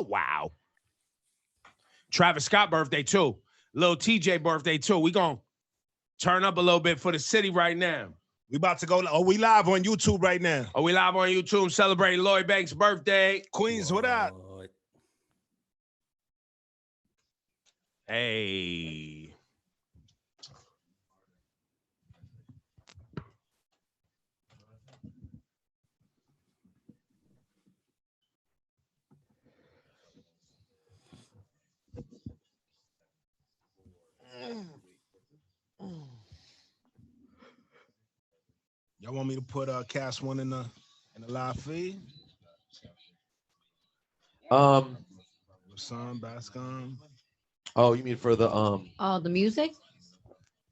Oh, wow. Travis Scott birthday, too. Lil TJ birthday, too. We going to turn up a little bit for the city right now. We about to go. Oh, we live on YouTube right now. Oh, we live on YouTube celebrating Lloyd Banks' birthday. Queens, what up? Hey. Y'all want me to put Cast One in the live feed? Son, Bascom. Oh, you mean for the Oh, the music?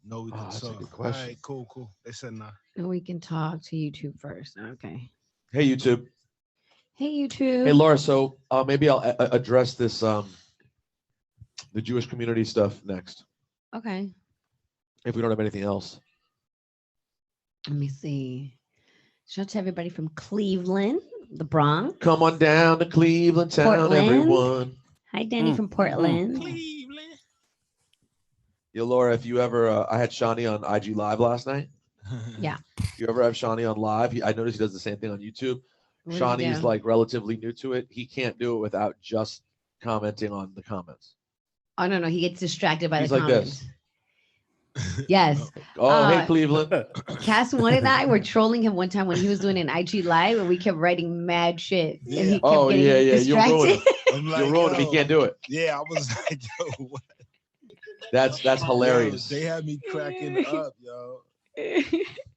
No, we can that's a talk. good question. All right, cool. They said nah. And we can talk to YouTube first. Okay. Hey, YouTube. Hey, YouTube. Hey, Laura. So maybe I'll address this the Jewish community stuff next. Okay. If we don't have anything else. Let me see. Shout out to everybody from Cleveland, the Bronx. Come on down to Cleveland town, Portland. everyone. Hi, Danny from Portland. Cleveland. Yo, Laura, if you ever, I had Shawnee on IG Live last night. Yeah. If you ever have Shawnee on live, I noticed he does the same thing on YouTube. What does he Shawnee's do? like relatively new to it. He can't do it without just commenting on the comments. Oh, no. He gets distracted by He's the like comments. this. Yes. Oh, hey, Cleveland. Cass One and I were trolling him one time when he was doing an IG Live and we kept writing mad shit. Yeah. And he kept Oh, getting yeah. distracted. You'll ruin him. I'm like, You'll ruin him. He yo. can't do it. Yeah, I was like, yo, what? That's hilarious. Yo, they had me cracking up, yo. Yo,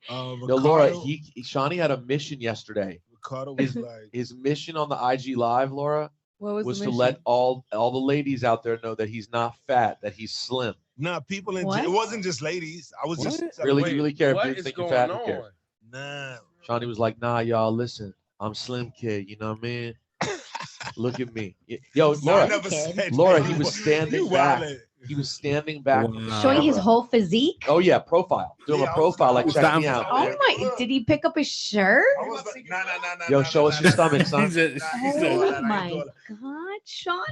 Ricardo, Laura, Shawnee had a mission yesterday. Ricardo was like, His mission on the IG Live, Laura, What was the to mission? let all the ladies out there know that he's not fat, that he's slim. nah, people in What? it wasn't just ladies. I was What? just Really, Wait, do you really care if what dudes is think you're going fat? Who cares? on? nah. Shawnee was like, nah, y'all, listen, I'm slim kid, you know what I mean? Look at me. Yo, Nah, I Laura, never said Laura, that. he was standing You back. wildin'. He was standing back. from the Showing his camera. whole physique. Oh, yeah, profile. Doing Yeah, a profile, like, was check me like, out. Oh my! Did he pick up his shirt? I was like, nah. Yo, show us your stomach, son. Oh my God, Shawnee!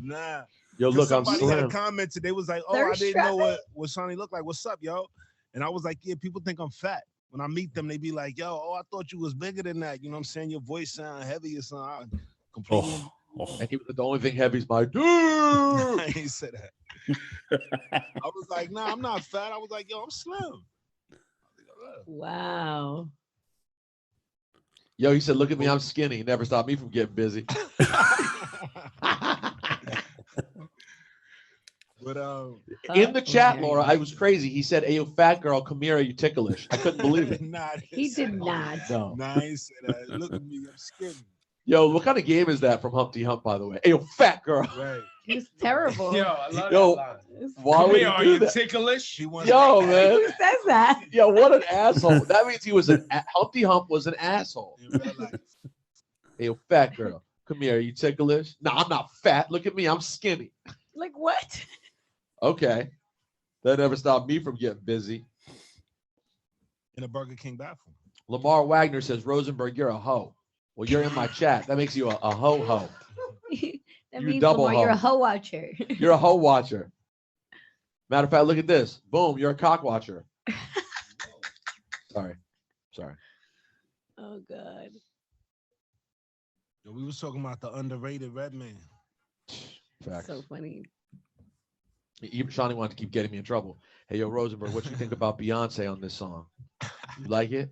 Nah. Yo, look, I'm somebody had slim. commented. They was like, "Oh, Thirst I didn't know trapping? what Shawnee looked like. What's up, yo?" And I was like, "Yeah, people think I'm fat. When I meat them, they be like, "Yo, I thought you was bigger than that." You know what I'm saying? Your voice sound heavy or something. I completely. And he was the only thing heavy is my dude. I ain't said that. I was like, "Nah, I'm not fat." I was like, "Yo, I'm slim." Wow. Yo, he said, look at me, I'm skinny. He never stopped me from getting busy. But In the chat, Laura, I was crazy. He said, hey, you fat girl, come here, you ticklish. I couldn't believe it. nah, I didn't He say did that. not. No. Nah, I ain't say that. Look at me, I'm skinny. Yo, what kind of game is that from Humpty Hump, by the way? Hey, yo, fat girl. Right. He was terrible. Yo, I love Yo, that line. why Come would here, he are do you that? ticklish? She wants Yo, Who man. says that? Yo, what an asshole. That means he was Humpty Hump was an asshole. in real life. Hey, yo, fat girl, come here, you ticklish? No, I'm not fat. Look at me, I'm skinny. Like what? Okay. That never stopped me from getting busy. In a Burger King bathroom. Lamar Wagner says, Rosenberg, you're a hoe. Well, you're in my chat. That makes you a ho-ho. That You means double Lamar, you're a hoe. hoe watcher. You're a hoe watcher. Matter of fact, look at this. Boom, you're a cock watcher. Sorry. Oh God. Yo, we was talking about the underrated Red Man. Facts. So funny. Even Shawnee wanted to keep getting me in trouble. Hey, yo, Rosenberg, what you think about Beyonce on this song? You like it?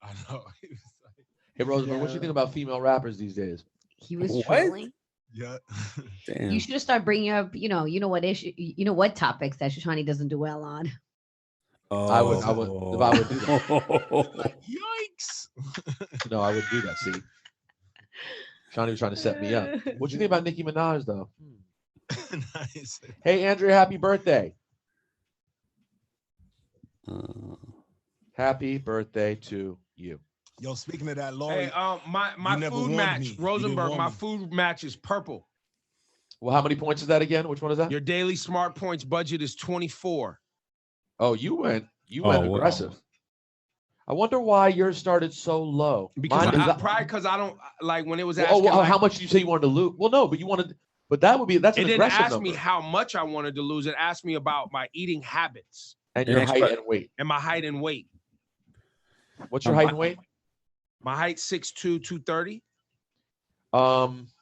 I know. He was like, Hey, Rosenberg, what you think about female rappers these days? He was What? trolling. yeah. Damn. You should have started bringing up, you know what issue, what topics that Shoshani doesn't do well on. I would, if I would do that. Like, yikes. No, I would do that. See, Shawnee was trying to set me up. What you think about Nicki Minaj, though? Nice. Hey, Andrea, happy birthday. Happy birthday to you. Yo, speaking of that, Lori. Hey, my you never food warned match, me. You didn't Rosenberg, warn my me. food match is purple. Well, how many points is that again? Which one is that? Your daily smart points budget is 24. Oh, you went Oh, wow. aggressive. I wonder why yours started so low. Because Mine is probably because I don't like when it was well, asking. well, like, how much did you say you wanted to lose? Well, no, but you wanted. But that's it an didn't aggressive ask number. me how much I wanted to lose. It asked me about my eating habits And your height and weight. and my height and weight. What's your height and weight? My height 6'2", 230.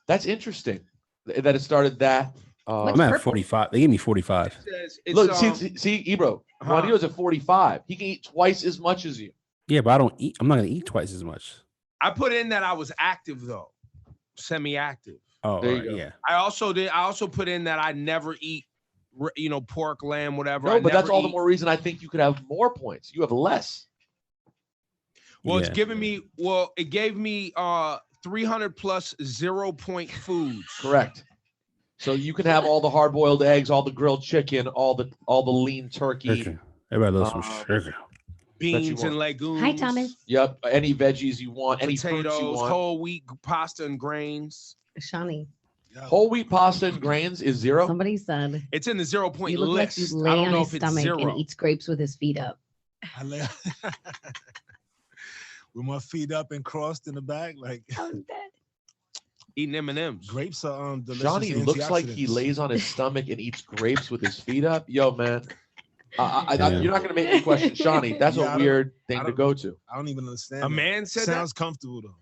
That's interesting that it started that. I'm at 45. They gave me 45. It's, Look, see, Ebro. Juanito's at 45. He can eat twice as much as you. Yeah, but I don't eat. I'm not gonna eat twice as much. I put in that I was active though, semi-active. Oh, There you go. yeah. I also put in that I never eat, pork, lamb, whatever. No, but that's all the more reason I think you could have more points. You have less. Well, Yeah. it's giving me. Well, it gave me 300 plus 0-point foods. Correct. So you can have all the hard-boiled eggs, all the grilled chicken, all the lean turkey. Sugar. Everybody loves some sugar. Beans and legumes. Hi, Thomas. Yep. Any veggies you want, any fruits you Potatoes, want. whole wheat pasta and grains. Shawnee. Whole wheat pasta and grains is 0. Somebody said It's in the 0-point you look list. like you lay I don't on know his if it's stomach 0. and eats grapes with his feet up. I lay with my feet up and crossed in the back, like Eating M&Ms. grapes are delicious. Johnny looks like he antioxidants. lays on his stomach and eats grapes with his feet up. Yo, man. You're not going to make me question Shawnee. That's Yeah, a weird thing to don't- go to. I don't even understand. A that. man said Sounds comfortable though.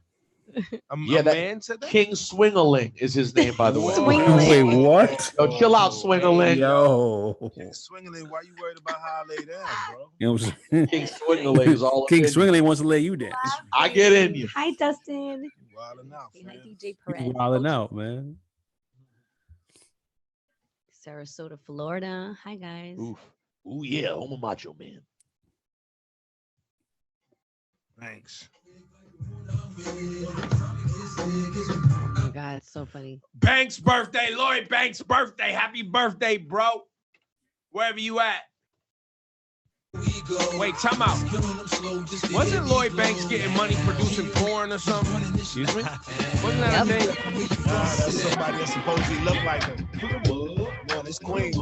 that. A Yeah, that- man said that. King Swingaling is his name, by the way. Swingaling. Wait, what? Yo, chill out, Swingaling. Yo. King Swingaling, why you worried about how I lay down, bro? You know what I'm saying? King Swingaling is all King up in you. Swingley wants to lay you down. I get in you. Hi, Dustin. You wilding out, Say hi, fam. DJ Perez. Wilding out, man. Sarasota, Florida. Hi, guys. Oof. Ooh, yeah. I'm a macho man. Thanks. Oh my God, it's so funny. Banks' birthday, Lloyd Banks' birthday. Happy birthday, bro. Wherever you at. Wait, time out. Wasn't Lloyd Banks getting money producing porn or something? Excuse me? Wasn't that a thing? That's somebody that supposedly look like him. Man, it's Queen.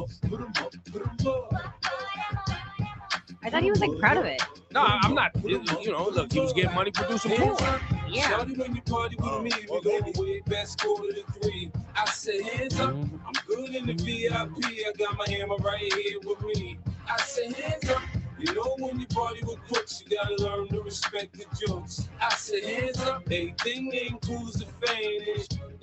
I thought he was like proud of it. No, I'm not. Look, he was getting money producing porn. Yeah. When you party with me, we go way best quarter to 3. I say hands up, I'm good in the VIP. I got my hammer right here with me. I say hands up. You know when you party with crooks, you gotta learn to respect the jokes. I say hands up, everything ain't cool as the fame,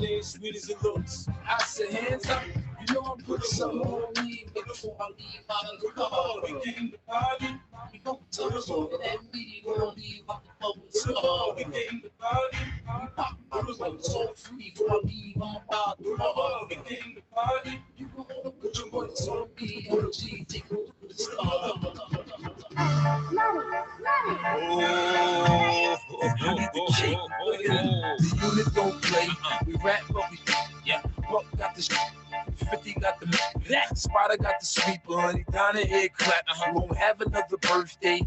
ain't sweet as it looks. I say hands up, you know I'm putting something on me before I leave out of the car. We came to party, we don't touch that me, we don't leave out the bubble. We came to party, we pop bottles like so free before I leave out the car. We came to party, you go on put your money on me, on the G, take a look at the star. The unit don't play. We rap, but we Buck got the 50 got the that Spider got the sweeper, honey down the head clap. We won't have another birthday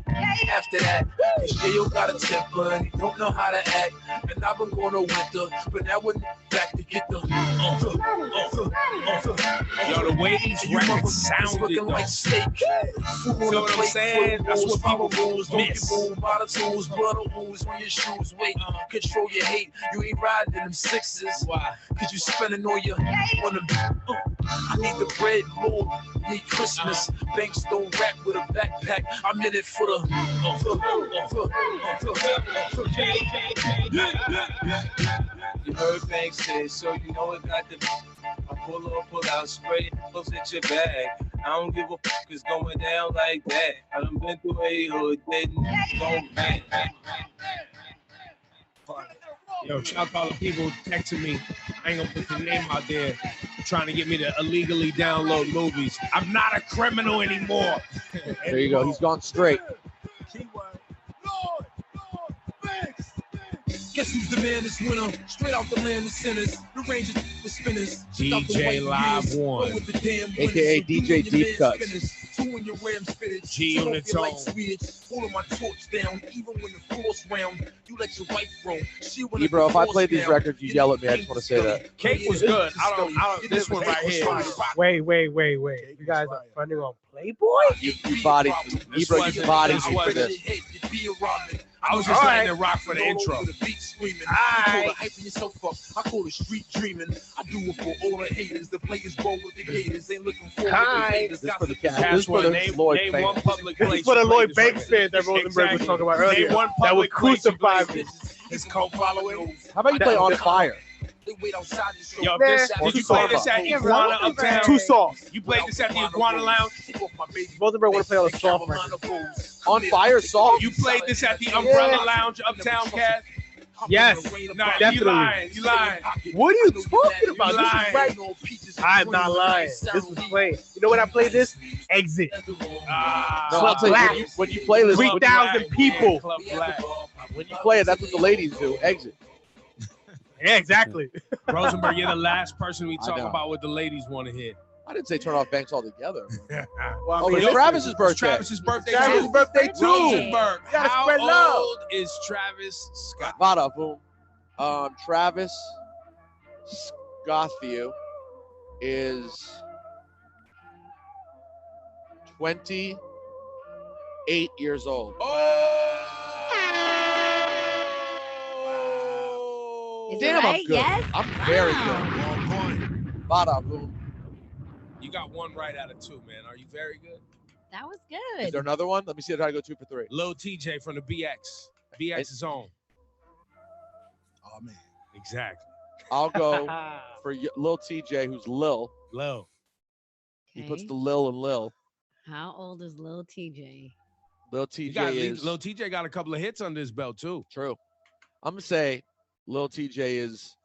after that. Cause J.O. got a temper and he don't know how to act. And I've been going to winter, but now we're back to get the Yo, the way these records sounded, looking though. like steak. See what I'm saying? That's what people miss. Don't get by the tools, blood on wounds on your shoes. Wait, control your hate. You ain't riding in them sixes. Why? Cause you spending all your on them. I need the bread more. Need Christmas. Banks don't rap with a backpack. I'm in it for the. You heard Banks say, so you know it got the. I pull out, spray it, close at your bag. I don't give a fuck, it's going down like that. I done been through a hood, didn't go back. Yo, shout out to all the people texting me. I ain't gonna put the name out there, trying to get me to illegally download movies. I'm not a criminal anymore. There you go. He's gone straight. Keyword. Lord, Banks. Guess who's the man is winner. Straight out the land of sinners. The Rangers, the spinners. DJ Live One. AKA DJ Deep Cuts. G Unitone. Holding my torch down, even when the floor's round. You let your wife roam. Ebro, if I played these records, you yell at me. I just want to say that. Cake was good. I don't. This one right here. Wait. You guys are running on Playboy? You body, Ebro, you body me for this. I was just letting it rock for the intro. I call it street dreaming. I do it for all the haters. The players roll with the haters. Ain't looking for This is for the cat. This is for the Name Lloyd one fans. public This place. is for the you played Lloyd this Banks record. fans that Rosenberg was talking about earlier. Name one That would public place you crucify played me. this. His cult following. How about you play On Fire? Yo, Nah. did you play this at the Iguana Uptown? Too soft. You played this at the Iguana Lounge? Rosenberg want to play on a soft record. On Fire song? You played this at the Umbrella Lounge Uptown, Cat? Yes, Nah, definitely. you lying. You lying. What are you talking about? You This lying. is right. I'm not lying. This was played. You know when I played this? Exit. No, I'll tell you, when you play this, 3,000 people. Club Black. when you play it, that's what the ladies do. Exit. Yeah, exactly. Rosenberg, you're the last person we talk know. about what the ladies want to hit. I didn't say turn off Banks altogether. Well, Oh, but it's Travis's It's birthday. Travis's birthday. Travis's too. birthday too. Rosenberg, You gotta how spread love. old is Travis Scott? Vada, boom. Travis Scotthieu is 28 years old. Oh! Is Damn, it I'm right? good. Yes. I'm very Wow. good. Long point. Vada, boom. You got one right out of two, man. Are you very good? That was Is good. there another one? Let me see if I go 2 for 3. Lil TJ from the BX. BX is on. Oh man. Exactly. I'll go for Lil TJ, who's Lil. Lil. He puts Okay. the Lil and Lil. How old is Lil TJ? Lil TJ is Lil TJ got a couple of hits under his belt, too. true. I'm gonna say Lil TJ is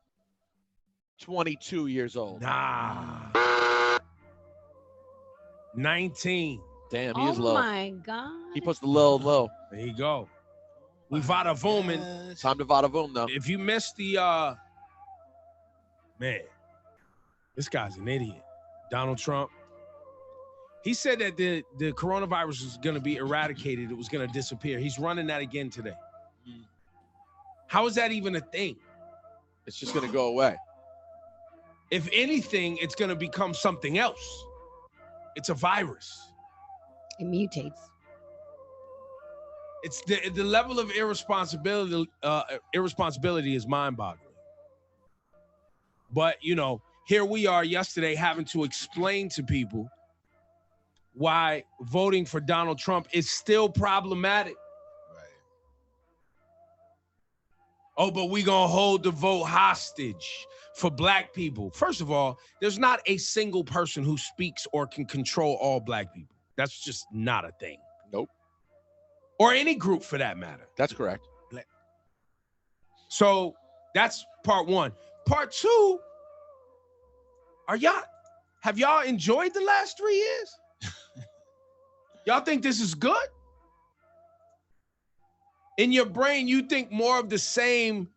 22 years old. Nah. 19. Damn, he Oh is low. my God. He puts the Lil and Lil. There you go. We Vada Vooming. Time to Vada Voom though. If you missed the man, this guy's an idiot. Donald Trump. He said that the coronavirus was going to be eradicated. It was going to disappear. He's running that again today. How is that even a thing? It's just gonna go away. If anything, it's going to become something else. It's a virus. It mutates. It's the level of irresponsibility. Irresponsibility is mind-boggling. But you know, here we are yesterday having to explain to people why voting for Donald Trump is still problematic. Right. Oh, but we gonna hold the vote hostage for black people. First of all, there's not a single person who speaks or can control all black people. That's just not a thing. Nope. Or any group for that matter. That's correct. So that's part one. Part two, have y'all enjoyed the last 3 years? Y'all think this is good? In your brain, you think more of the same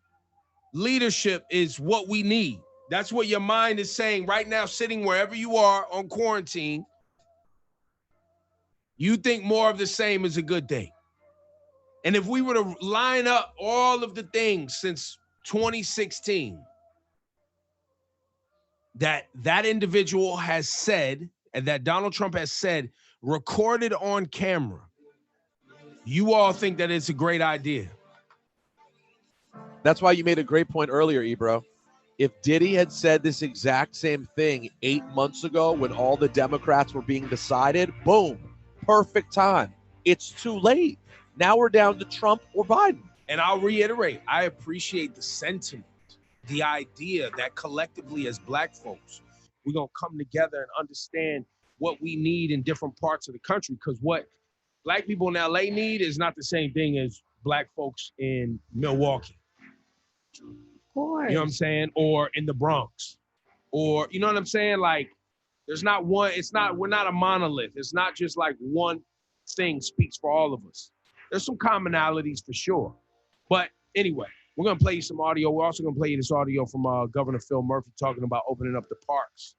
leadership is what we need. That's what your mind is saying right now, sitting wherever you are on quarantine. You think more of the same is a good thing. And if we were to line up all of the things since 2016 that individual has said, and that Donald Trump has said, recorded on camera, you all think that it's a great idea. That's why you made a great point earlier, Ebro. If Diddy had said this exact same thing 8 months ago when all the Democrats were being decided, boom, perfect time. It's too late. Now we're down to Trump or Biden. And I'll reiterate, I appreciate the sentiment, the idea that collectively as black folks, we're going to come together and understand what we need in different parts of the country. Because what black people in LA need is not the same thing as black folks in Milwaukee. Of course. You know what I'm saying? Or in the Bronx. Or, you know what I'm saying? Like, there's not one, we're not a monolith. It's not just like one thing speaks for all of us. There's some commonalities for sure. But anyway, We're gonna play you some audio. We're also gonna play you this audio from Governor Phil Murphy talking about opening up the parks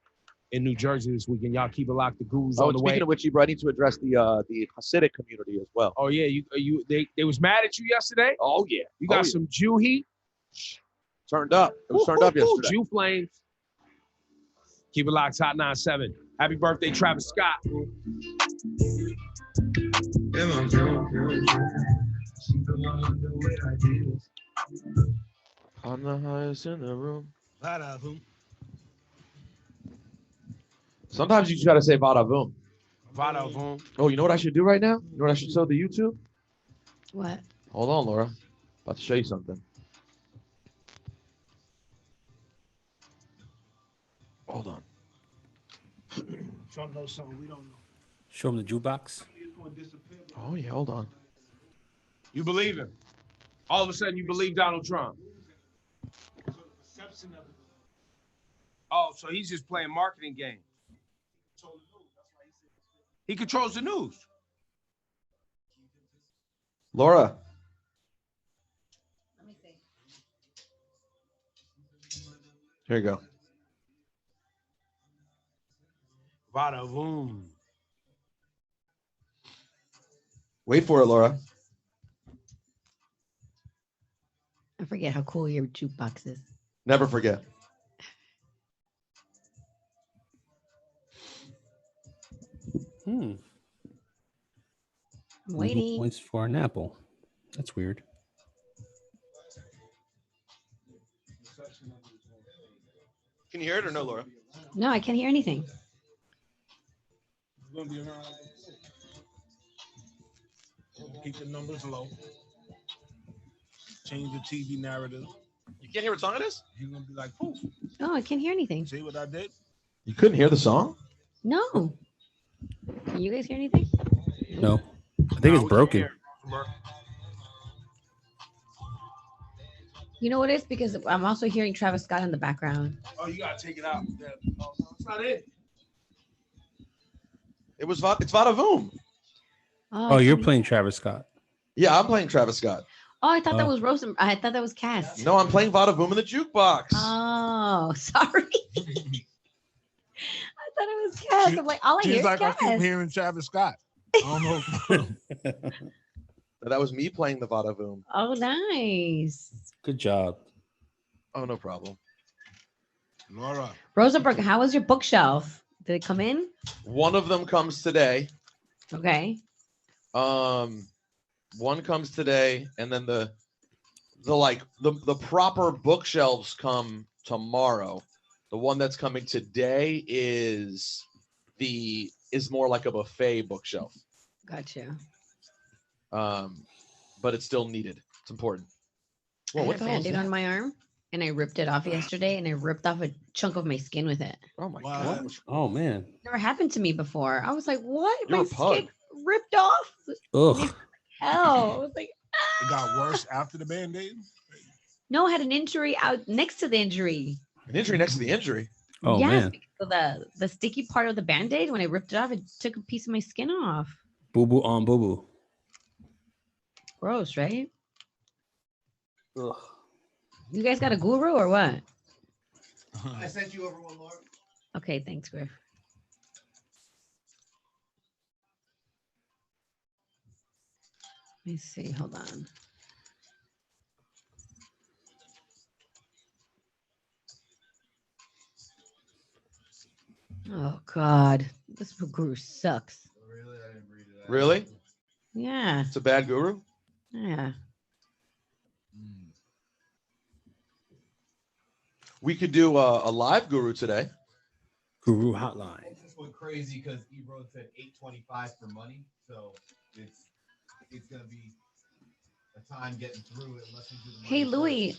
in New Jersey this weekend. Y'all keep it locked. The Guru's on the way. Speaking of which, Ebro, I need to address the Hasidic community as well. Oh yeah, they was mad at you yesterday. Oh yeah, You got some Jew heat. turned up. It was turned up yesterday. Jew flames. Keep it locked. Hot 97. Happy birthday, Travis Scott. I'm the highest in the room. Sometimes you just gotta say "Vada boom." Vada boom. Oh, you know what I should do right now? You know what I should show the YouTube? What? Hold on, Laura. About to show you something. Hold on. Trump knows something we don't know. Show him the jukebox. Oh yeah, hold on. You believe him. All of a sudden, you believe Donald Trump. Oh, so he's just playing marketing games. He controls the news. Laura. Let me see. Here you go. Vada boom. Wait for it, Laura. I forget how cool your jukebox is. Never forget. I'm waiting. Points for an apple. That's weird. Can you hear it or no, Laura? No, I can't hear anything. It's gonna be around. Keep the numbers low. Change the TV narrative. You can't hear what song it is? You're gonna be like, poof. Oh, I can't hear anything. See what I did? You couldn't hear the song? No. Can you guys hear anything? No. I think it's broken. You know what it is? Because I'm also hearing Travis Scott in the background. Oh, you gotta take it out. No, it's not it. It's Vada Voom. Oh, you're playing Travis Scott. Yeah, I'm playing Travis Scott. Oh, I thought that was Rosen. I thought that was Cass. No, I'm playing Vada Voom in the jukebox. Oh, sorry. I thought it was Cass. I'm like, all I hear She's is like, I Cass. keep hearing Travis Scott. I don't know. That was me playing the Vada Voom. Oh, nice. Good job. Oh, no problem. Laura. Rosenberg, how was your bookshelf? Did it come in? One of them comes today. Okay. One comes today, and then the proper bookshelves come tomorrow. The one that's coming today is more like a buffet bookshelf. Gotcha. But it's still needed. It's important. Whoa, I what had a the hell is Band-Aid that? on my arm, and I ripped it off yesterday, and I ripped off a chunk of my skin with it. Oh my Wow. god! Oh, man. Never happened to me before. I was like, what? You're My a pug. skin ripped off? Ugh. Hell. I was like, It got worse after the Band-Aid? no, I had an injury out next to the injury. An injury next to the injury. Oh, yes, man. because the sticky part of the Band-Aid, when I ripped it off, it took a piece of my skin off. Boo boo on boo boo. Gross, right? Ugh. You guys got a guru or what? I sent you over one, Laura. Okay, thanks, Griff. Let me see. Hold on. Oh God, this guru sucks. Really? I didn't read it. Really? Yeah, It's a bad guru? yeah. We could do a live guru today. Guru hotline. This went crazy because Ebro said $8.25 for money, so it's gonna be a time getting through it unless we do the money Hey, Louis,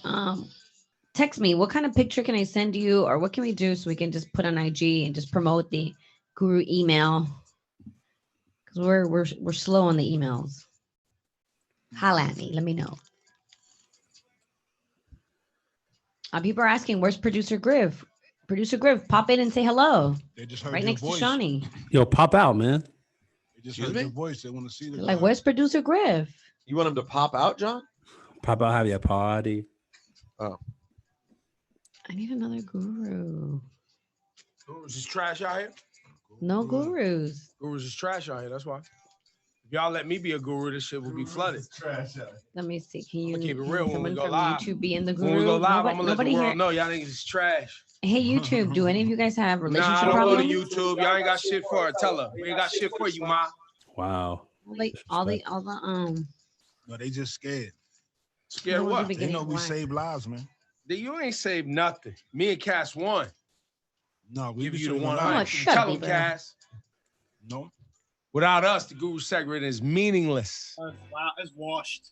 text me. What kind of picture can I send you, or what can we do so we can just put on IG and just promote the guru email? Because we're slow on the emails. Holla at me. Let me know. People are asking, where's producer Griff? Producer Griff, pop in and say hello. They just heard Right your next voice. to Shawnee. Yo, pop out, man. They just Excuse heard me? your voice. They want to see the Like, where's producer Griff? You want him to pop out, John? Pop out, have your party. Oh. I need another guru. Gurus is trash out here. No gurus. Gurus is trash out here. That's why. If y'all let me be a guru, this shit will be flooded. Trash out. Let me see. Can you? I'ma keep it can real when we someone go from live. YouTube be in the guru? When we go live, Nobody, I'm gonna let the nobody world here. know y'all niggas is trash. Hey YouTube, do any of you guys have Nah, relationship don't problems? go to YouTube. Y'all ain't got shit for her. Tell her. We ain't got shit for you, ma. Wow. all the No, they just scared. Scared The ones who what? be They getting know we whacked. save lives, man. You ain't saved nothing. Me and Cass won. No, we Give be you the saving one. lives. Oh, shut Tell up, him, Ebro. Cass. No. Without us, the Guru segment is meaningless. Wow, it's washed.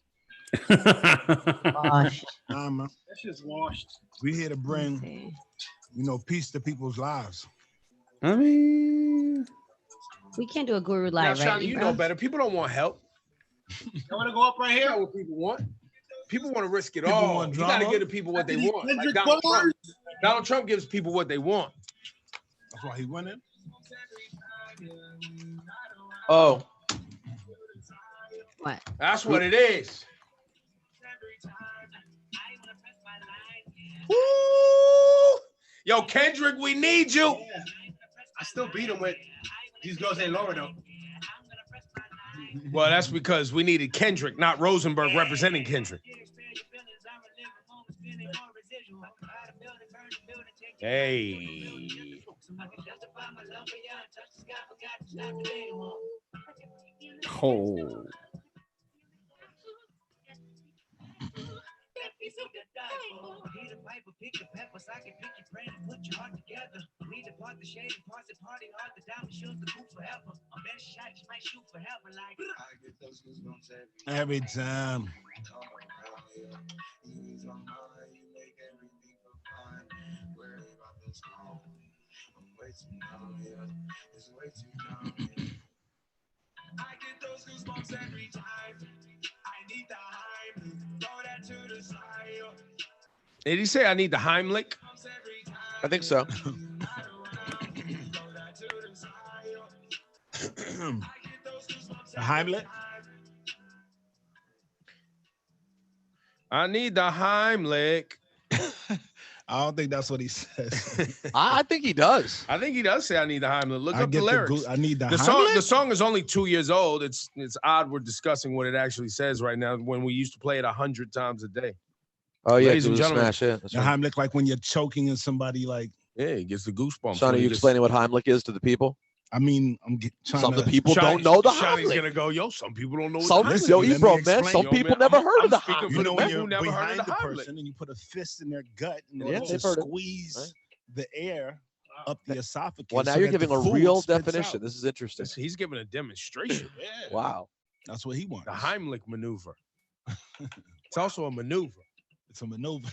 Gosh. Nah, man. That shit's washed. We here to Let's bring, see. peace to people's lives. I mean, We can't do a guru Now, live, right? Shani, you Ebro? know better. People don't want help. You want to go up right You here? know what people want. People want to risk it People all. want You got to drama. give the people what they want. Like Kendrick Donald Trump. bars. Donald Trump gives people what they want. That's why he winning. Oh, What? That's what it is. Woo! Yo, Kendrick, we need you. I still beat him with these girls ain't lower though. Well, that's because we needed Kendrick, not Rosenberg representing Kendrick. Hey. oh. Every time. Did he say I need the Heimlich? I think so. The Heimlich. I need the Heimlich. I don't think that's what he says. I think he does. I think he does say I need the Heimlich. Look I up the get lyrics. I need the The Heimlich. song is only 2 years old. It's odd we're discussing what it actually says right now when we used to play it 100 times a day. Oh yeah, Ladies and Guru gentlemen. smash it. That's The right. Heimlich, like when you're choking and somebody like. Yeah, he gets the goosebumps. Sean, are you explaining what Heimlich is to the people? I mean, I'm trying Some to. of the people don't know the Shawnee's Heimlich. gonna go, yo, some people don't know Some, what the Heimlich yo, is. let Ebro, me man, explain. some Yo, people man, never I'm- heard I'm of the speaking Heimlich. for You the know when people you're who never heard of behind the the Heimlich. person and you put a fist in their gut and Yeah, they they've heard it. squeeze Right. the air up the esophagus. Well, now so you're that the giving a food real spits definition. out. This is interesting. He's giving a demonstration. Yeah, Wow. that's what he wants. The Heimlich maneuver. It's also a maneuver. It's a maneuver.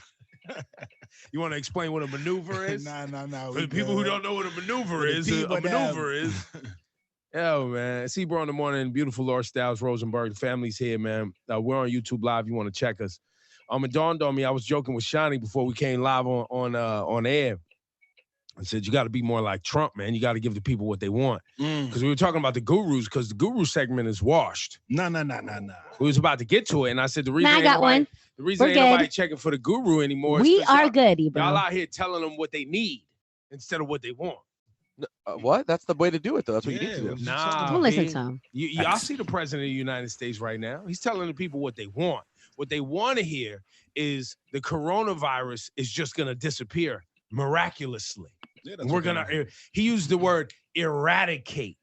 You want to explain what a maneuver is? Nah. For the people who don't know what a maneuver is, a maneuver is. Yo, man. It's Ebro in the morning. Beautiful Laura Styles, Rosenberg. The family's here, man. We're on YouTube Live. You want to check us. It dawned on me. I was joking with Shani before we came live on air. I said, you got to be more like Trump, man. You got to give the people what they want. Because we were talking about the gurus, because the guru segment is washed. No. We was about to get to it, and I said the reason I ain't got nobody, one. the reason We're ain't nobody good. checking for the guru anymore. is We 'cause are y'all- good, Ebro. Y'all out here telling them what they need instead of what they want. What? That's the way to do it, though. That's what you Yeah, need to what do. you Nah, Don't listen B. to him. Y'all see the president of the United States right now. He's telling the people what they want. What they want to hear is the coronavirus is just going to disappear miraculously. Yeah, And we're going to, he used the word eradicate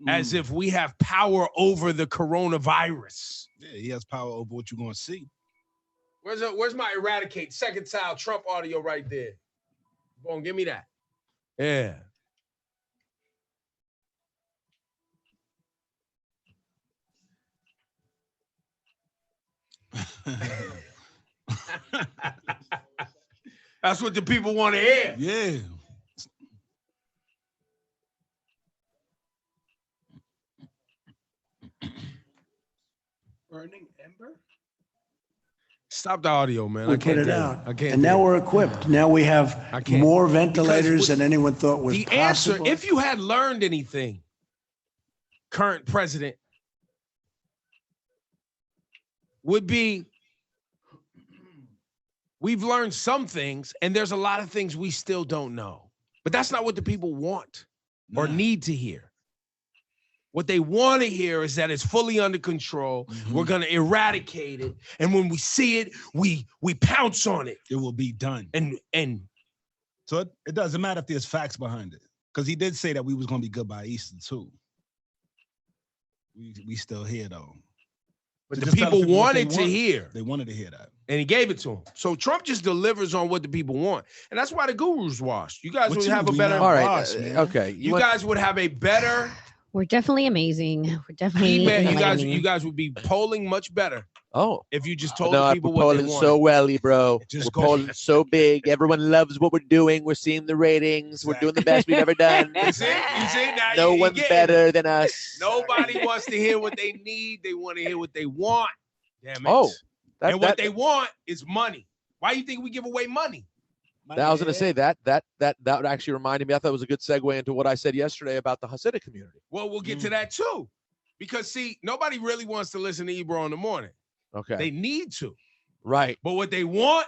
as if we have power over the coronavirus. Yeah, he has power over what you're gonna see. Where's my eradicate second style Trump audio right there? Boom, give me that. Yeah. That's what the people want to hear. Yeah. Burning ember. Stop the audio, man. We I can't put it do out. I can't. And do now it. we're equipped. Now we I have can't. more ventilators Because than anyone thought was the possible. answer, if you had learned anything, current president, would be we've learned some things, and there's a lot of things we still don't know. But that's not what the people want or need to hear. What they want to hear is that it's fully under control. We're going to eradicate it. And when we see it, we pounce on it. It will be done. And so it doesn't matter if there's facts behind it. Because he did say that we was going to be good by Easter, too. We still here, though. But So the just tell people what they wanted to want. hear. They wanted to hear that. And he gave it to them. So Trump just delivers on what the people want. And that's why the guru's washed. You guys would have a better... All right, okay. You guys would have a better... We're definitely amazing. We're definitely you guys would be polling much better. Oh, if you just told no, the people we're what they polling wanted. so well, bro. Just we're polling so big. Everyone loves what we're doing. We're seeing the ratings. We're doing the best we've ever done. You see? Now no one's better than us. Nobody wants to hear what they need. They want to hear what they want. Damn it. Oh, and what they want is money. Why do you think we give away money? I was going to say that actually reminded me. I thought it was a good segue into what I said yesterday about the Hasidic community. Well, we'll get to that too, because see, nobody really wants to listen to Ebro in the morning. Okay, they need to, right? But what they want,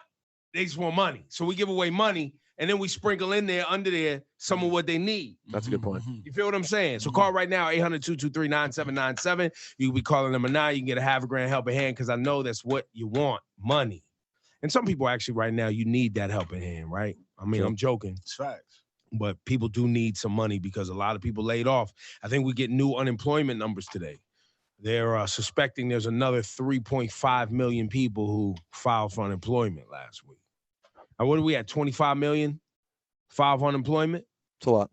they just want money. So we give away money, and then we sprinkle in there under there some of what they need. That's a good point. You feel what I'm saying? So call right now, 800-223-9797. You can be calling number 9. You can get a half a grand helping hand because I know that's what you want, money. And some people actually right now, you need that helping hand, right? I mean, I'm joking. It's facts. But people do need some money because a lot of people laid off. I think we get new unemployment numbers today. They're suspecting there's another 3.5 million people who filed for unemployment last week. Now, what are we at, 25 million filed for unemployment? It's a lot.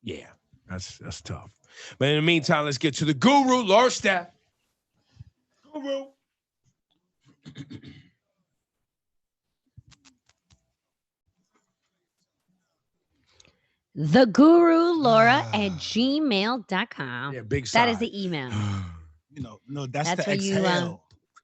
Yeah, that's tough. But in the meantime, let's get to the guru, Laura Staff. Guru. TheGuruLaura@gmail.com. Yeah, big That is sigh. the email. No, that's where the you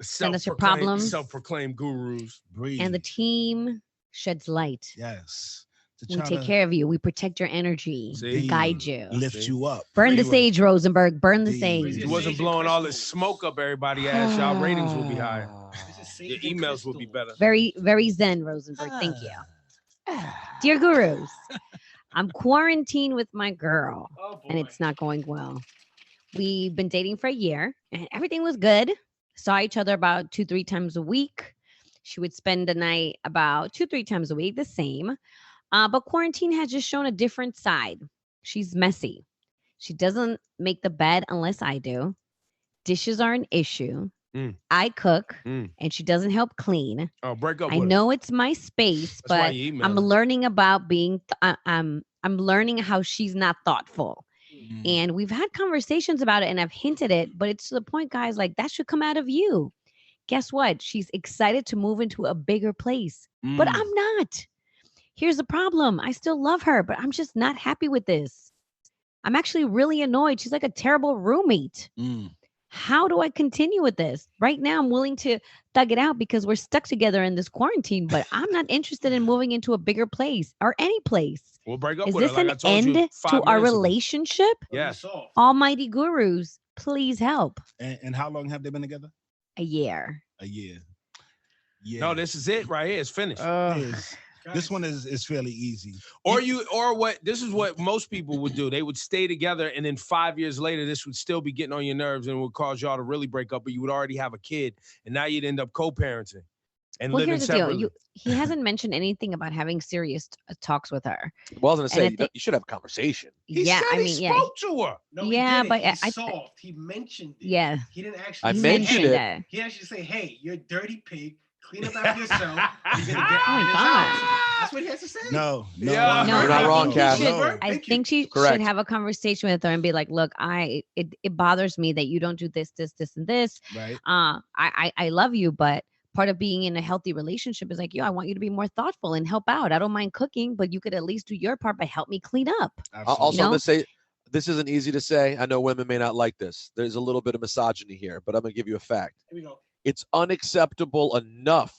send us your Self-proclaimed- problems. Self-proclaimed gurus. Breathe. And the team sheds light. Yes. We take care of you. We protect your energy. See? We guide you. Lift you up. Burn the sage, Rosenberg. Burn the sage. He wasn't blowing all this smoke up everybody's ass. Y'all ratings will be higher. Your emails will be better. Very, very zen, Rosenberg. Thank you. Dear gurus, I'm quarantined with my girl, and it's not going well. We've been dating for a year, and everything was good. Saw each other about 2-3 times a week. She would spend the night about 2-3 times a week, the same. But quarantine has just shown a different side. She's messy. She doesn't make the bed unless I do. Dishes are an issue. I cook, and she doesn't help clean. Oh, break up. I know it's my space, That's why but you email I'm her. learning about being. I'm learning how she's not thoughtful, and we've had conversations about it, and I've hinted it, but it's to the point, guys. Like that should come out of you. Guess what? She's excited to move into a bigger place, but I'm not. Here's the problem. I still love her, but I'm just not happy with this. I'm actually really annoyed. She's like a terrible roommate. How do I continue with this? Right now, I'm willing to thug it out because we're stuck together in this quarantine, but I'm not interested in moving into a bigger place or any place. We'll break up Is with this her, like I an told you end 5 to our minutes ago. relationship? Yes. Almighty gurus, please help. And how long have they been together? A year. A year. Yeah. No, this is it right here. It's finished. This one is fairly easy. Or this is what most people would do. They would stay together, and then 5 years later, this would still be getting on your nerves and would cause y'all to really break up, but you would already have a kid, and now you'd end up co-parenting and Well, living here's the deal. separately. He hasn't mentioned anything about having serious talks with her. Well, I was And I going to say, think- you should have a conversation. He said he spoke to her. No, Yeah, he but didn't. I- He solved. He mentioned it. Yeah. He didn't actually. I say, mentioned hey. it. He actually say, "Hey, you're a dirty pig. Clean up after yourself. You're gonna get Oh out of my this God. house." That's what he has to say. No. Yeah. No, You're not I wrong, think he Cass. should- No. I Thank think she Correct. should have a conversation with her and be like, "Look, it bothers me that you don't do this, and this. Right. I love you, but part of being in a healthy relationship is like, I want you to be more thoughtful and help out. I don't mind cooking, but you could at least do your part by help me clean up." Also, You I'm know? going to say, this isn't easy to say. I know women may not like this. There's a little bit of misogyny here, but I'm going to give you a fact. Here we go. It's unacceptable enough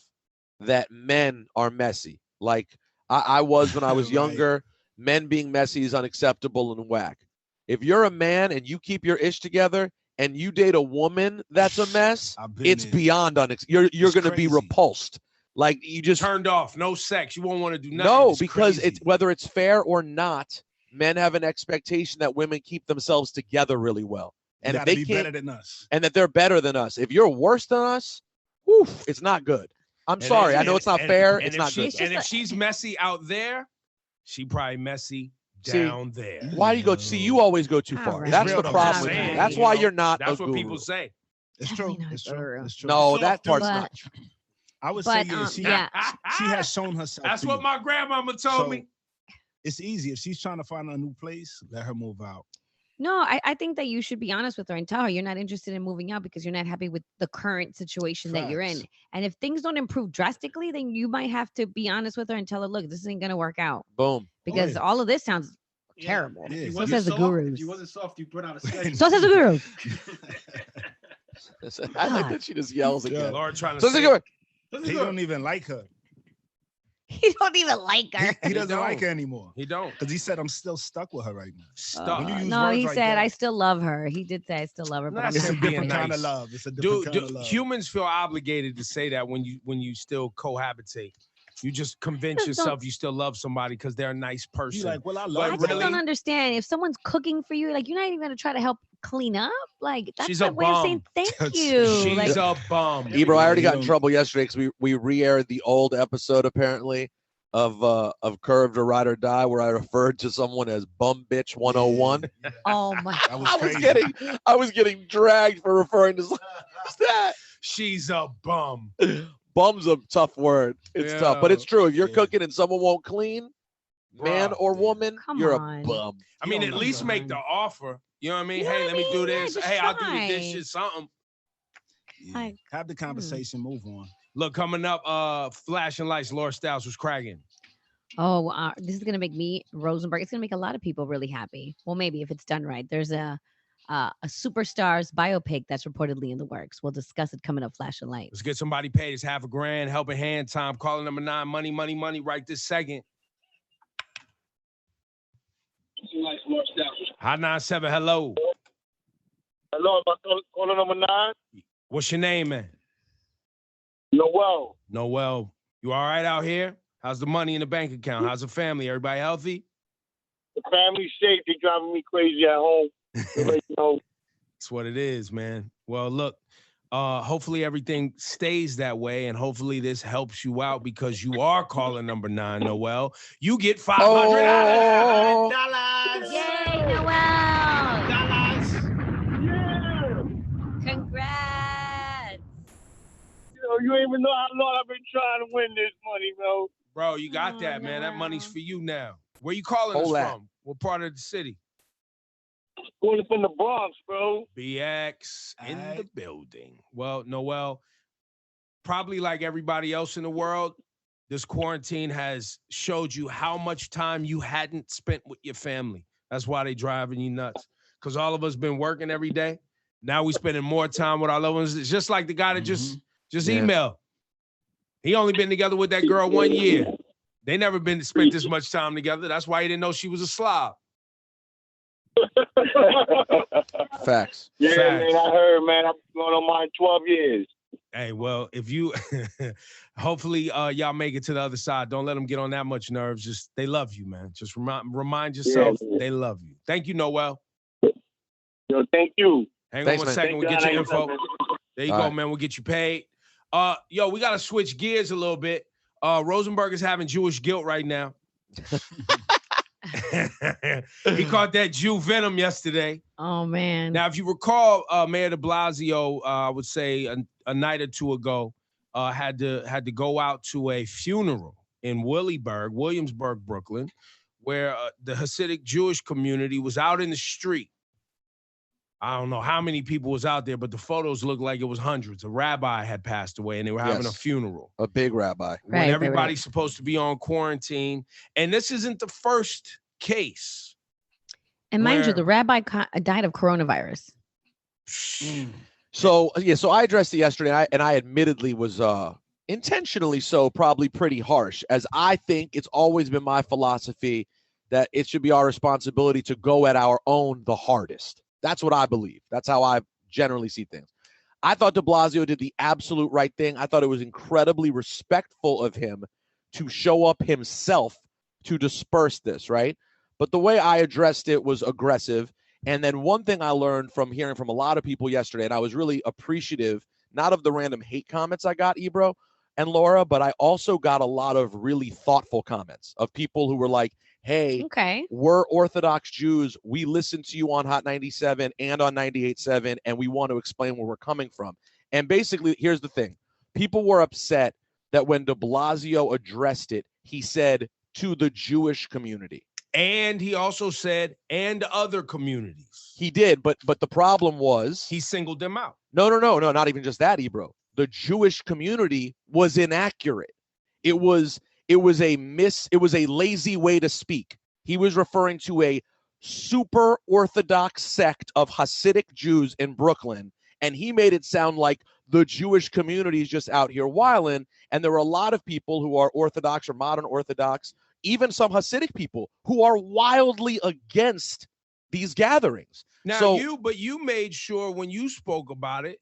that men are messy. Like I was when I was Right. younger. Men being messy is unacceptable and whack. If you're a man and you keep your ish together and you date a woman that's a mess, I've been it's there. beyond you're It's going to be crazy. repulsed. Like you just turned off, no sex. You won't want to do nothing. no, It's because crazy. it's whether it's fair or not, men have an expectation that women keep themselves together really well. You And if gotta they be can't, better than us. and that they're better than us. If you're worse than us, oof, it's not good. I'm sorry. I know it's not fair. It's not good. And if she's messy out there, she probably messy See, down there. Why do you go? See, you always go too far. Alright. That's real the though, problem. just saying, That's you why know, you're not That's a what guru. people say. It's Definitely true. not It's guru. true. It's true. No, Soft that part's dude. not. I would But, say yeah, she has shown herself. That's to what you. my grandmama told So, me. It's easy. If she's trying to find a new place, let her move out. No, I think that you should be honest with her and tell her you're not interested in moving out because you're not happy with the current situation that you're in. Facts. And if things don't improve drastically, then you might have to be honest with her and tell her, look, this ain't gonna work out. Boom. Because yeah. all of this sounds terrible. Yeah. So says the gurus. If you wasn't soft, you put out a schedule. So says the gurus. I like God. that she just yells again. Lord trying to So say, He don't even like her. He don't even like her. He doesn't don't. like her anymore. he don't Because he said, I'm still stuck with her right now. stop. When you use No, words he like said, that- I still love her. He did say, I still love her, but Nah, I'm It's not a being different kind of nice. love. It's a different kind of love. Humans feel obligated to say that when you still cohabitate. You just convince Just yourself don't- you still love somebody because they're a nice You person. like, well, I But love I her. just really- don't understand. If someone's cooking for you, like you're not even gonna try to help clean up. Like that's She's a a way of saying bum. thank you. She's Like, a bum. Ebro, I already got in don't- trouble yesterday because we re-aired the old episode apparently of Curved or Ride or Die where I referred to someone as Bum Bitch 101. oh my That was I was crazy. getting dragged for referring to that. She's a bum. Bum's a tough word. It's tough, but it's true. If you're Yeah. cooking and someone won't clean, man Bruh. or woman, Come you're on. a bum. I mean, You at don't least know. make the offer. You know what I mean? You know Hey, what let I me do mean? Yeah, this. just Hey, I'll do the try. dishes, something. Yeah. Like, Have the conversation, move on. Look, coming up, flashing lights, Laura Styles was cracking. oh, this is gonna make me Rosenberg. It's gonna make a lot of people really happy. Well, maybe if it's done right. There's a superstars biopic that's reportedly in the works. We'll discuss it coming up. Flashing lights. Let's get somebody paid. It's $5,000, helping hand time. Calling number 9, money, money, money, right this second. Hot 97, hello. Hello, am I calling number 9? What's your name, man? Noel. Noel. You all right out here? How's the money in the bank account? How's the family? Everybody healthy? The family's safe. They're driving me crazy at home. You know, That's what it is, man. Well, look, hopefully everything stays that way, and hopefully this helps you out because you are calling number 9, Noel. You get $500. Oh. Yay, Noel! yeah. Congrats! You ain't even know how long I've been trying to win this money, bro. Bro, you got Oh, that, man. That money's Noel. for you now. Where you calling us Hold that. from? What part of the city? Calling from the Bronx, bro. BX in the Aight. building. Well, Noel, probably like everybody else in the world, this quarantine has showed you how much time you hadn't spent with your family. That's why they driving you nuts. Because all of us been working every day. Now we spending more time with our loved ones. It's just like the guy that just Yeah. emailed. He only been together with that girl 1 year. They never been spent this much time together. That's why he didn't know she was a slob. Facts. Yeah, Facts. man, I heard, man. I've been going on mine 12 years. Hey, well, if you hopefully y'all make it to the other side. Don't let them get on that much nerves. Just they love you, man. Just remind yourself man. they love you. Thank you, Noel. Yo, thank you. Hang Thanks, on one man. second. Thank We'll you, get your Alex. info. There you All go, right. man. We'll get you paid. Yo, we gotta switch gears a little bit. Rosenberg is having Jewish guilt right now. He caught that Jew venom yesterday. Oh man. Now, if you recall, Mayor de Blasio, I would say a night or two ago, had to go out to a funeral in Williamsburg, Brooklyn, where the Hasidic Jewish community was out in the street. I don't know how many people was out there, but the photos looked like it was hundreds. A rabbi had passed away, and they were having a Yes. funeral. A big rabbi. When Right, everybody's right. supposed to be on quarantine, and this isn't the first case. And mind you, where- the rabbi died of coronavirus. So I addressed it yesterday, and I admittedly was intentionally so probably pretty harsh, as I think it's always been my philosophy that it should be our responsibility to go at our own the hardest. That's what I believe. That's how I generally see things. I thought de Blasio did the absolute right thing. I thought it was incredibly respectful of him to show up himself to disperse this, right? But the way I addressed it was aggressive. And then one thing I learned from hearing from a lot of people yesterday, and I was really appreciative, not of the random hate comments I got, Ebro and Laura, but I also got a lot of really thoughtful comments of people who were like, hey, we're Orthodox Jews. We listen to you on Hot 97 and on 98.7, and we want to explain where we're coming from. And basically, here's the thing. People were upset that when de Blasio addressed it, he said to the Jewish community. And he also said, and other communities. He did, but the problem was he singled them out. No, not even just that, Ebro. The Jewish community was inaccurate. It was a lazy way to speak. He was referring to a super Orthodox sect of Hasidic Jews in Brooklyn, and he made it sound like the Jewish community is just out here wilding, and there are a lot of people who are Orthodox or modern Orthodox, even some Hasidic people, who are wildly against these gatherings. Now, you made sure when you spoke about it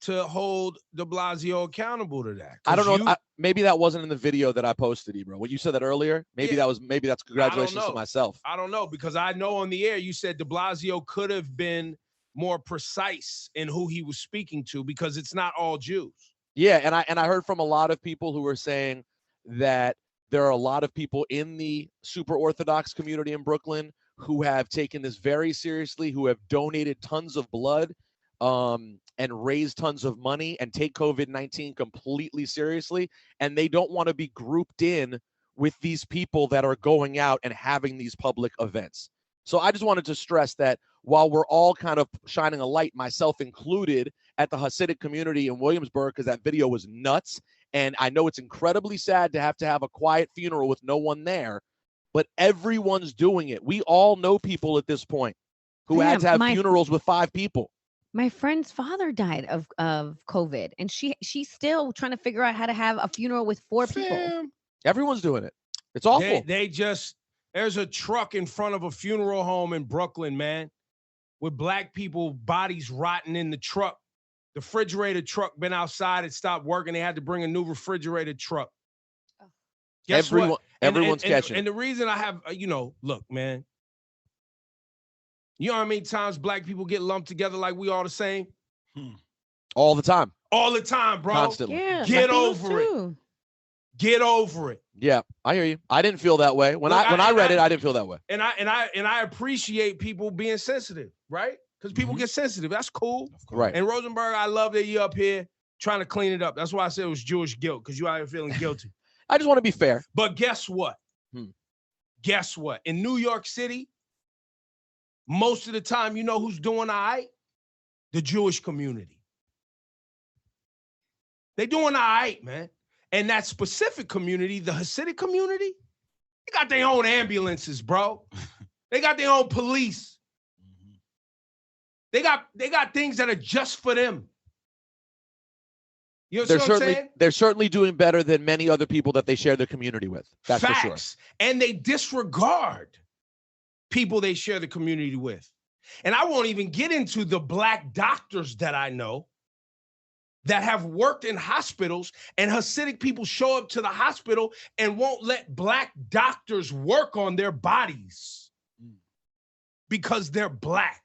to hold de Blasio accountable to that. I don't know. Maybe that wasn't in the video that I posted, Ebro. When you said that earlier, maybe that's congratulations to myself. I don't know, because I know on the air you said de Blasio could have been more precise in who he was speaking to, because it's not all Jews. Yeah, and I heard from a lot of people who were saying that there are a lot of people in the super Orthodox community in Brooklyn who have taken this very seriously, who have donated tons of blood and raised tons of money and take COVID-19 completely seriously. And they don't want to be grouped in with these people that are going out and having these public events. So I just wanted to stress that while we're all kind of shining a light, myself included, at the Hasidic community in Williamsburg, because that video was nuts. And I know it's incredibly sad to have a quiet funeral with no one there, but everyone's doing it. We all know people at this point who had to have funerals with 5 people. My friend's father died of COVID, and she's still trying to figure out how to have a funeral with 4 people. Everyone's doing it. It's awful. There's a truck in front of a funeral home in Brooklyn, man, with black people, bodies rotting in the truck. The refrigerator truck been outside. It stopped working. They had to bring a new refrigerator truck. Everyone's catching. And the reason I have, look, man, you know how many times black people get lumped together like we all the same? All the time. All the time, bro. Constantly. Yeah, Get over it. Get over it. Yeah, I hear you. I didn't feel that way. When I read it, I didn't feel that way. And I appreciate people being sensitive, right? Because people get sensitive. That's cool. Right. And Rosenberg, I love that you're up here trying to clean it up. That's why I said it was Jewish guilt, because you out here feeling guilty. I just want to be fair. But guess what? Guess what? In New York City, most of the time, you know who's doing all right? The Jewish community. They doing all right, man. And that specific community, the Hasidic community, they got their own ambulances, bro. They got their own police. They got things that are just for them. You know what I'm saying? They're certainly doing better than many other people that they share their community with. That's Facts. for sure. And they disregard people they share the community with. And I won't even get into the black doctors that I know that have worked in hospitals, and Hasidic people show up to the hospital and won't let black doctors work on their bodies because they're black.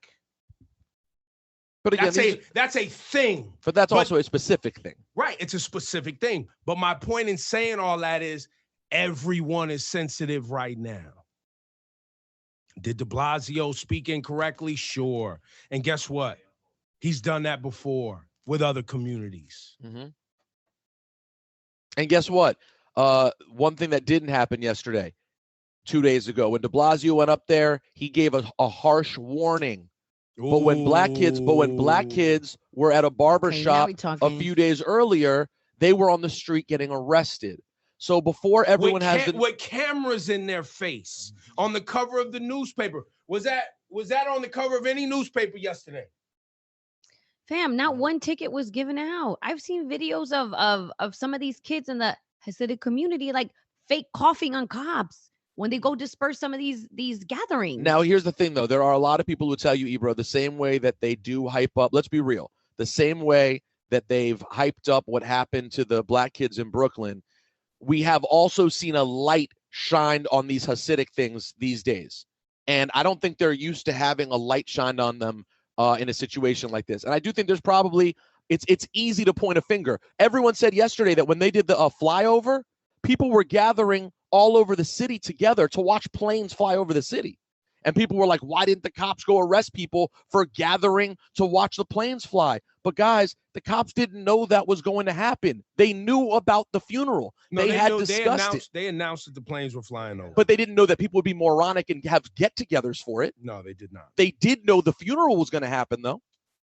But again, that's a thing. But that's also a specific thing. Right. It's a specific thing. But my point in saying all that is everyone is sensitive right now. Did de Blasio speak incorrectly? Sure. And guess what? He's done that before with other communities. And guess what? One thing that didn't happen yesterday, 2 days ago, when de Blasio went up there, he gave a harsh warning. But when black kids were at a barber shop a few days earlier, they were on the street getting arrested. So before everyone with cameras in their face on the cover of the newspaper. Was that on the cover of any newspaper yesterday? Fam, not one ticket was given out. I've seen videos of some of these kids in the Hasidic community like fake coughing on cops when they go disperse some of these gatherings. Now, here's the thing, though. There are a lot of people who tell you, Ebro, the same way that they do hype up. Let's be real. The same way that they've hyped up what happened to the black kids in Brooklyn, we have also seen a light shined on these Hasidic things these days. And I don't think they're used to having a light shined on them in a situation like this. And I do think there's probably, it's easy to point a finger. Everyone said yesterday that when they did the flyover, people were gathering all over the city together to watch planes fly over the city. And people were like, why didn't the cops go arrest people for gathering to watch the planes fly? But guys, the cops didn't know that was going to happen. They knew about the funeral. No, they had knew, discussed it. They announced that the planes were flying over. But they didn't know that people would be moronic and have get-togethers for it. No, they did not. They did know the funeral was going to happen, though.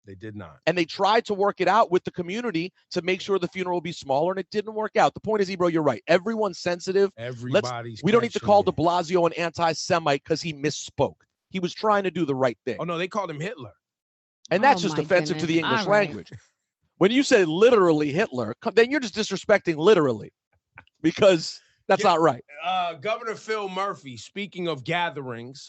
They did not. And they tried to work it out with the community to make sure the funeral would be smaller, and it didn't work out. The point is, Ebro, you're right. Everyone's sensitive. We don't need to call de Blasio an anti-Semite because he misspoke. He was trying to do the right thing. Oh, no, they called him Hitler. And that's just offensive to the English language. When you say literally Hitler, then you're just disrespecting literally because that's not right. Governor Phil Murphy, speaking of gatherings,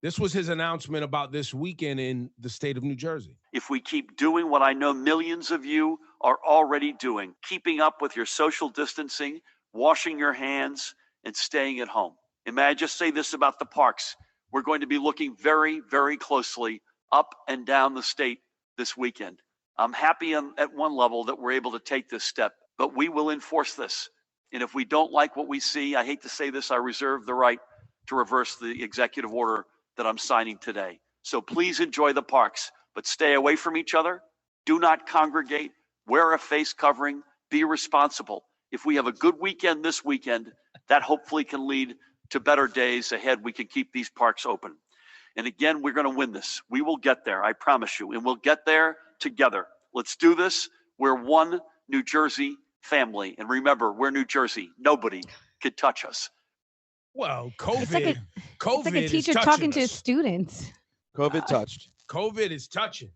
this was his announcement about this weekend in the state of New Jersey. If we keep doing what I know millions of you are already doing, keeping up with your social distancing, washing your hands, and staying at home. And may I just say this about the parks? We're going to be looking very, very closely up and down the state this weekend. I'm happy at one level that we're able to take this step, but we will enforce this. And if we don't like what we see, I hate to say this, I reserve the right to reverse the executive order that I'm signing today. So please enjoy the parks, but stay away from each other. Do not congregate. Wear a face covering. Be responsible. If we have a good weekend this weekend, that hopefully can lead to better days ahead. We can keep these parks open. And again, we're going to win this. We will get there, I promise you. And we'll get there together. Let's do this. We're one New Jersey family. And remember, we're New Jersey. Nobody could touch us. Well, COVID, It's like a teacher is talking to us. his students. COVID touched. COVID is touching.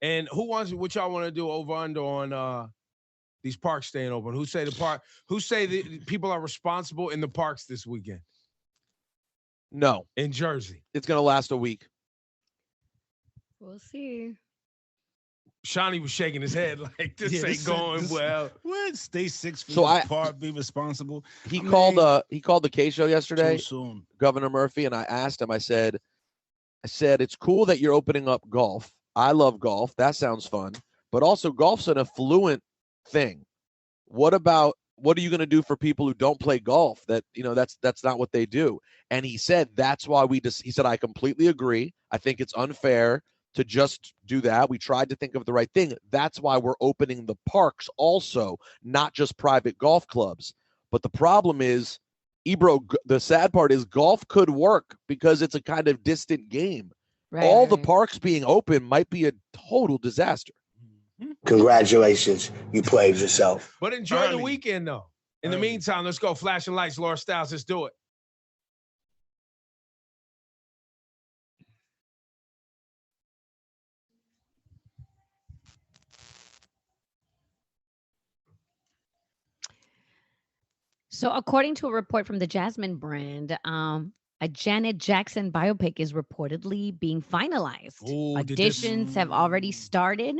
And what y'all want to do over under on these parks staying open? Who say the people are responsible in the parks this weekend? No. In Jersey. It's going to last a week. We'll see. Shawnee was shaking his head like this ain't going well. What? Stay 6 feet So apart, be responsible. He called the K show yesterday, Too soon. Governor Murphy, and I asked him, I said, it's cool that you're opening up golf. I love golf. That sounds fun. But also golf's an affluent thing. What are you going to do for people who don't play golf? That's not what they do. And he said, that's why he said, I completely agree. I think it's unfair to just do that. We tried to think of the right thing. That's why we're opening the parks also, not just private golf clubs. But the problem is, Ebro, the sad part is golf could work because it's a kind of distant game. Right, All the parks being open might be a total disaster. Congratulations. You played yourself. But enjoy the weekend, though. In the meantime, let's go. Flashing lights, Laura Styles. Let's do it. So, according to a report from the Jasmine brand, a Janet Jackson biopic is reportedly being finalized. Ooh, Auditions have already started.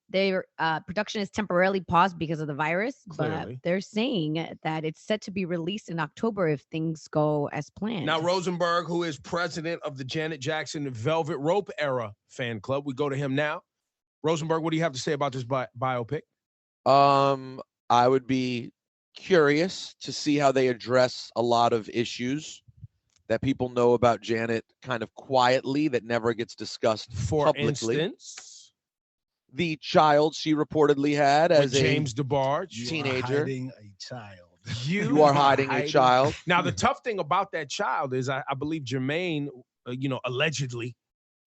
Their production is temporarily paused because of the virus, Clearly. but they're saying that it's set to be released in October if things go as planned. Now, Rosenberg, who is president of the Janet Jackson Velvet Rope era fan club, we go to him now. Rosenberg, what do you have to say about this biopic? I would be curious to see how they address a lot of issues that people know about Janet kind of quietly that never gets discussed publicly. Instance, the child she reportedly had as James DeBarge, teenager. Hiding a child. You are hiding a child. Now, the tough thing about that child is I believe Jermaine, allegedly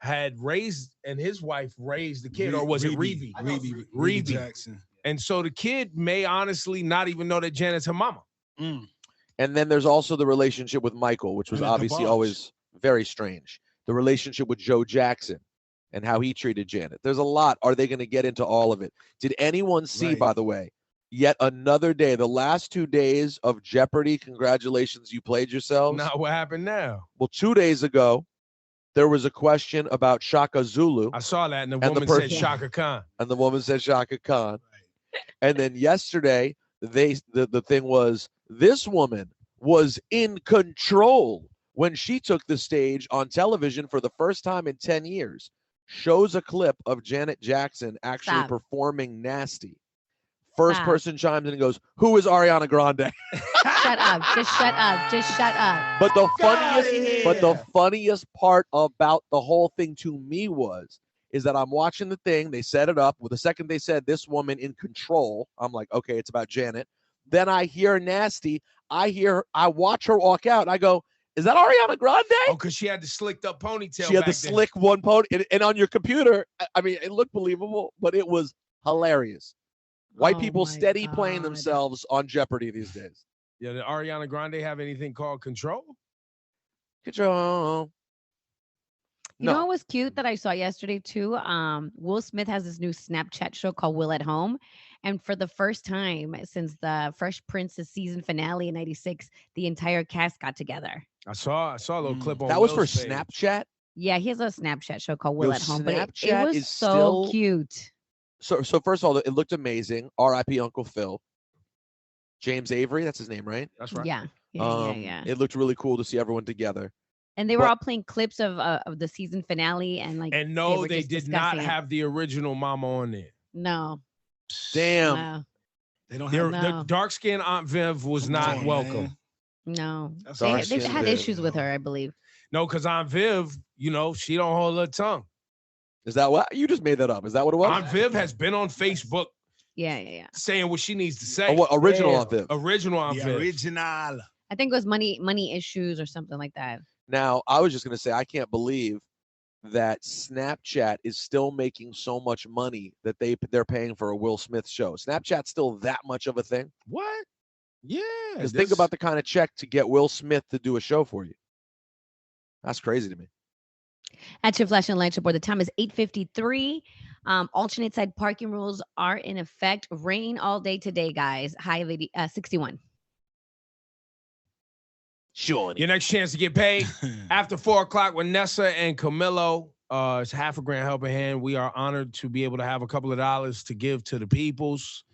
had raised, and his wife raised the kid, or was it Reeve? Reeve Jackson. And so the kid may honestly not even know that Janet's her mama. And then there's also the relationship with Michael, which was obviously always very strange. The relationship with Joe Jackson and how he treated Janet. There's a lot. Are they going to get into all of it? Did anyone see, by the way, yet another day, the last 2 days of Jeopardy? Congratulations, you played yourselves. Now, what happened now? Well, 2 days ago, there was a question about Shaka Zulu. I saw that, and the And the woman person- said Shaka Khan. And the woman said Shaka Khan. And then yesterday, the thing was, this woman was in control when she took the stage on television for the first time in 10 years. Shows a clip of Janet Jackson actually Stop. performing Nasty. First Stop. person chimes in and goes, "Who is Ariana Grande?" Shut up. Just shut up. Just shut up. But the funniest part about the whole thing to me is that I'm watching the thing. They set it up. Well, the second they said this woman in control, I'm like, okay, it's about Janet. Then I hear Nasty. I watch her walk out. And I go, is that Ariana Grande? Oh, because she had the slicked up ponytail. She had the back then. slick one pony. And on your computer, I mean, it looked believable, but it was hilarious. White people steady playing themselves on Jeopardy these days. Yeah, did Ariana Grande have anything called Control? Control. You know what was cute that I saw yesterday too? Will Smith has this new Snapchat show called Will at Home. And for the first time since the Fresh Prince's season finale in '96, the entire cast got together. I saw a little clip on That was for Will's page. Snapchat? Yeah, he has a Snapchat show called Will Yo, at Home. But it Snapchat was is so still- cute. So first of all, it looked amazing. R.I.P. Uncle Phil. James Avery, that's his name, right? That's right. Yeah. Yeah. It looked really cool to see everyone together. And they were all playing clips of the season finale and like. And no, were they just did not discussing it. have the original mama on there. No. Damn. No. They don't Their, have the dark-skinned Aunt Viv was not on, welcome. No. That's They've dark-skinned had Viv. issues with her, I believe. No, because Aunt Viv, she don't hold her tongue. Is that what? You just made that up. Is that what it was? Aunt Viv has been on Facebook Yeah. saying what she needs to say. Oh, what, original Aunt Viv? Original Aunt the Viv. original. I think it was money issues or something like that. Now, I was just going to say, I can't believe that Snapchat is still making so much money that they're paying for a Will Smith show. Snapchat's still that much of a thing? What? Yeah. Because think about the kind of check to get Will Smith to do a show for you. That's crazy to me. At your flashing lights report, the time is 8:53. Alternate side parking rules are in effect. Rain all day today, guys. High of 61. Sure. Your next chance to get paid after 4 o'clock with Nessa and Camilo. It's half a grand helping hand. We are honored to be able to have a couple of dollars to give to the peoples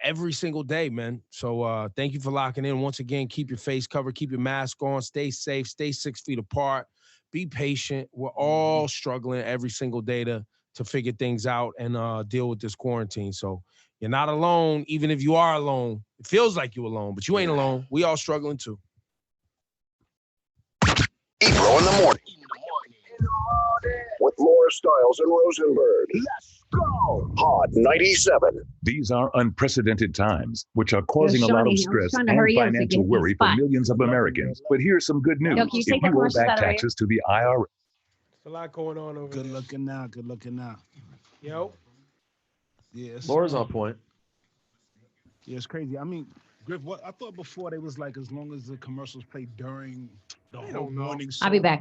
every single day, man. So thank you for locking in. Once again, keep your face covered, keep your mask on, stay safe, stay 6 feet apart, be patient. We're all struggling every single day to figure things out and deal with this quarantine. So you're not alone, even if you are alone. It feels like you're alone, but you ain't alone. We all struggling too. Ebro in the morning. With more Styles and Rosenberg. Let's go. Hot 97. These are unprecedented times, which are causing a lot Shawnee, of I was stress trying to and hurry up to financial get worry this for spot. millions of Americans. But here's some good news. Yo, can you If take the you owe commercials back out of the way? taxes to the IRS, There's a lot going on over Good there. looking now. Good looking now. Yo. Yeah. Laura's on point. Yeah, it's crazy. I mean, Griff, what I thought before they was like as long as the commercials play during the whole morning. I'll be back.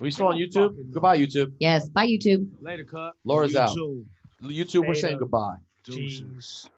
Are we still on YouTube? Goodbye, YouTube. Yes. Bye, YouTube. Later, cut. Laura's out. YouTube. YouTube, we're saying goodbye. Jeez.